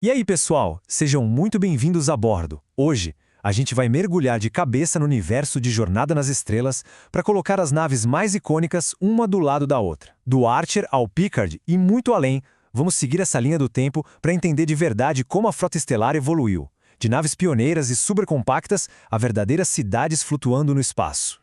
E aí, pessoal, sejam muito bem-vindos a bordo. Hoje, a gente vai mergulhar de cabeça no universo de Jornada nas Estrelas para colocar as naves mais icônicas uma do lado da outra. Do Archer ao Picard e muito além, vamos seguir essa linha do tempo para entender de verdade como a Frota Estelar evoluiu. De naves pioneiras e supercompactas a verdadeiras cidades flutuando no espaço.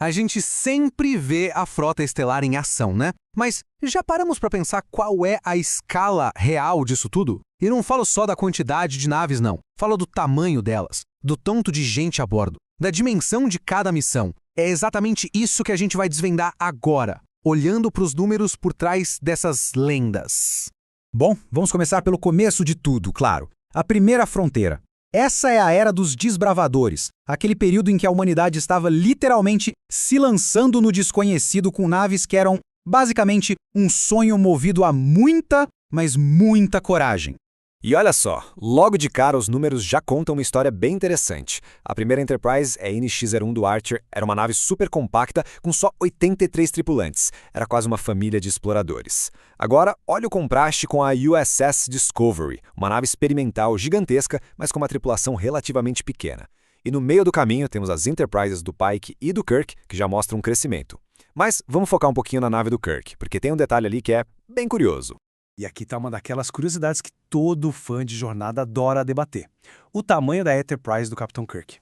A gente sempre vê a Frota Estelar em ação, né? Mas já paramos para pensar qual é a escala real disso tudo? E não falo só da quantidade de naves, não. Falo do tamanho delas, do tanto de gente a bordo, da dimensão de cada missão. É exatamente isso que a gente vai desvendar agora, olhando para os números por trás dessas lendas. Bom, vamos começar pelo começo de tudo, claro. A primeira fronteira. Essa é a Era dos Desbravadores, aquele período em que a humanidade estava literalmente se lançando no desconhecido com naves que eram, basicamente, um sonho movido a muita, mas muita coragem. E olha só, logo de cara os números já contam uma história bem interessante. A primeira Enterprise, a NX-01 do Archer, era uma nave super compacta com só 83 tripulantes. Era quase uma família de exploradores. Agora, olha o contraste com a USS Discovery, uma nave experimental gigantesca, mas com uma tripulação relativamente pequena. E no meio do caminho temos as Enterprises do Pike e do Kirk, que já mostram um crescimento. Mas vamos focar um pouquinho na nave do Kirk, porque tem um detalhe ali que é bem curioso. E aqui está uma daquelas curiosidades que todo fã de jornada adora debater. O tamanho da Enterprise do Capitão Kirk.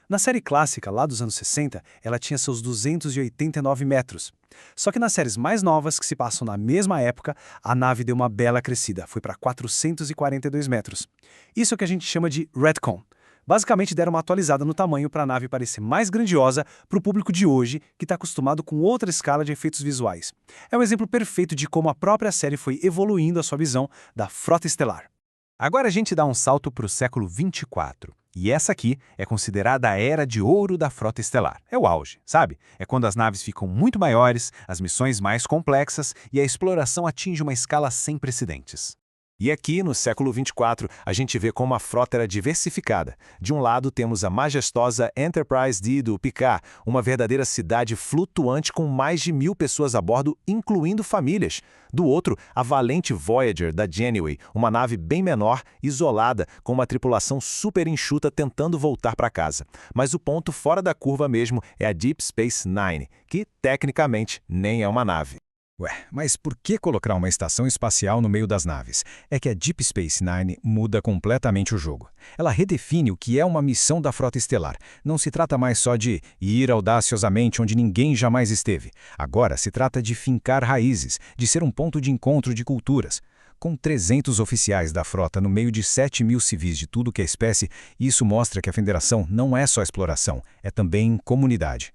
Na série clássica, lá dos anos 60, ela tinha seus 289 metros. Só que nas séries mais novas, que se passam na mesma época, a nave deu uma bela crescida, foi para 442 metros. Isso é o que a gente chama de retcon. Basicamente deram uma atualizada no tamanho para a nave parecer mais grandiosa para o público de hoje, que está acostumado com outra escala de efeitos visuais. É um exemplo perfeito de como a própria série foi evoluindo a sua visão da Frota Estelar. Agora a gente dá um salto para o século 24. E essa aqui é considerada a Era de Ouro da Frota Estelar. É o auge, sabe? É quando as naves ficam muito maiores, as missões mais complexas e a exploração atinge uma escala sem precedentes. E aqui, no século 24, a gente vê como a frota era diversificada. De um lado, temos a majestosa Enterprise D do Picard, uma verdadeira cidade flutuante com mais de 1000 pessoas a bordo, incluindo famílias. Do outro, a valente Voyager da Janeway, uma nave bem menor, isolada, com uma tripulação super enxuta tentando voltar para casa. Mas o ponto fora da curva mesmo é a Deep Space Nine, que, tecnicamente, nem é uma nave. Ué, mas por que colocar uma estação espacial no meio das naves? É que a Deep Space Nine muda completamente o jogo. Ela redefine o que é uma missão da Frota Estelar. Não se trata mais só de ir audaciosamente onde ninguém jamais esteve. Agora se trata de fincar raízes, de ser um ponto de encontro de culturas. Com 300 oficiais da frota no meio de 7.000 civis de tudo que é espécie, isso mostra que a Federação não é só exploração, é também comunidade.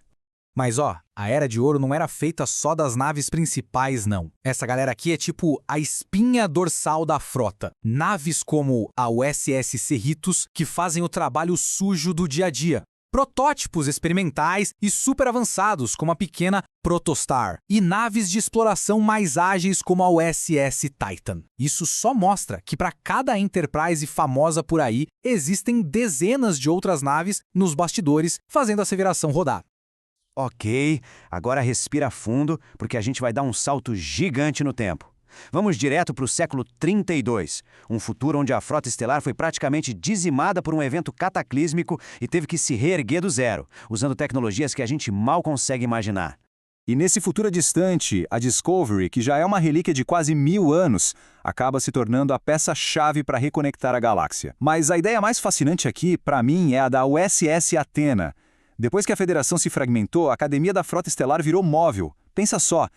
Mas a Era de Ouro não era feita só das naves principais, não. Essa galera aqui é tipo a espinha dorsal da frota. Naves como a USS Cerritos, que fazem o trabalho sujo do dia a dia. Protótipos experimentais e super avançados, como a pequena Protostar. E naves de exploração mais ágeis, como a USS Titan. Isso só mostra que para cada Enterprise famosa por aí, existem dezenas de outras naves nos bastidores fazendo a Federação rodar. Ok, agora respira fundo, porque a gente vai dar um salto gigante no tempo. Vamos direto para o século 32, um futuro onde a Frota Estelar foi praticamente dizimada por um evento cataclísmico e teve que se reerguer do zero, usando tecnologias que a gente mal consegue imaginar. E nesse futuro distante, a Discovery, que já é uma relíquia de quase 1000 anos, acaba se tornando a peça-chave para reconectar a galáxia. Mas a ideia mais fascinante aqui, para mim, é a da USS Athena. Depois que a Federação se fragmentou, a Academia da Frota Estelar virou móvel. Pensa só,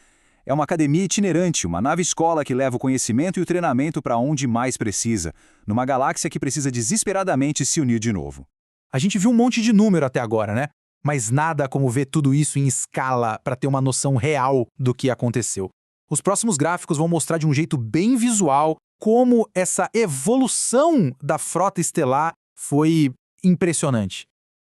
é uma academia itinerante, uma nave-escola que leva o conhecimento e o treinamento para onde mais precisa, numa galáxia que precisa desesperadamente se unir de novo. A gente viu um monte de número até agora, né? Mas nada como ver tudo isso em escala para ter uma noção real do que aconteceu. Os próximos gráficos vão mostrar de um jeito bem visual como essa evolução da Frota Estelar foi impressionante.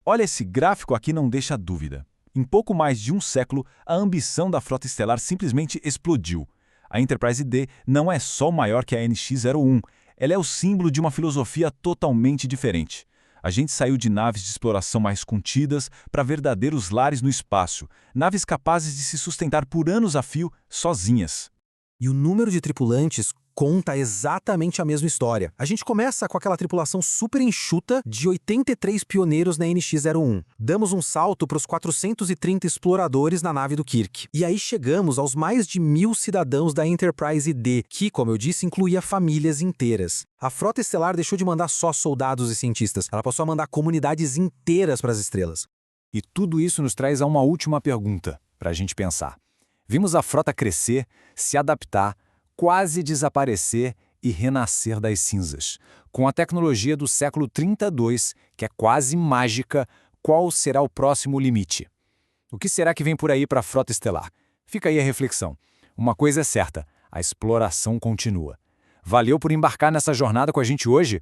Olha, esse gráfico aqui não deixa dúvida. Em pouco mais de um século, a ambição da Frota Estelar simplesmente explodiu. A Enterprise D não é só maior que a NX-01, ela é o símbolo de uma filosofia totalmente diferente. A gente saiu de naves de exploração mais contidas para verdadeiros lares no espaço, naves capazes de se sustentar por anos a fio sozinhas. E o número de tripulantes conta exatamente a mesma história. A gente começa com aquela tripulação super enxuta de 83 pioneiros na NX-01. Damos um salto para os 430 exploradores na nave do Kirk. E aí chegamos aos mais de 1000 cidadãos da Enterprise D, que, como eu disse, incluía famílias inteiras. A Frota Estelar deixou de mandar só soldados e cientistas, ela passou a mandar comunidades inteiras para as estrelas. E tudo isso nos traz a uma última pergunta, para a gente pensar. Vimos a frota crescer, se adaptar, quase desaparecer e renascer das cinzas. Com a tecnologia do século 32, que é quase mágica, qual será o próximo limite? O que será que vem por aí para a Frota Estelar? Fica aí a reflexão. Uma coisa é certa, a exploração continua. Valeu por embarcar nessa jornada com a gente hoje?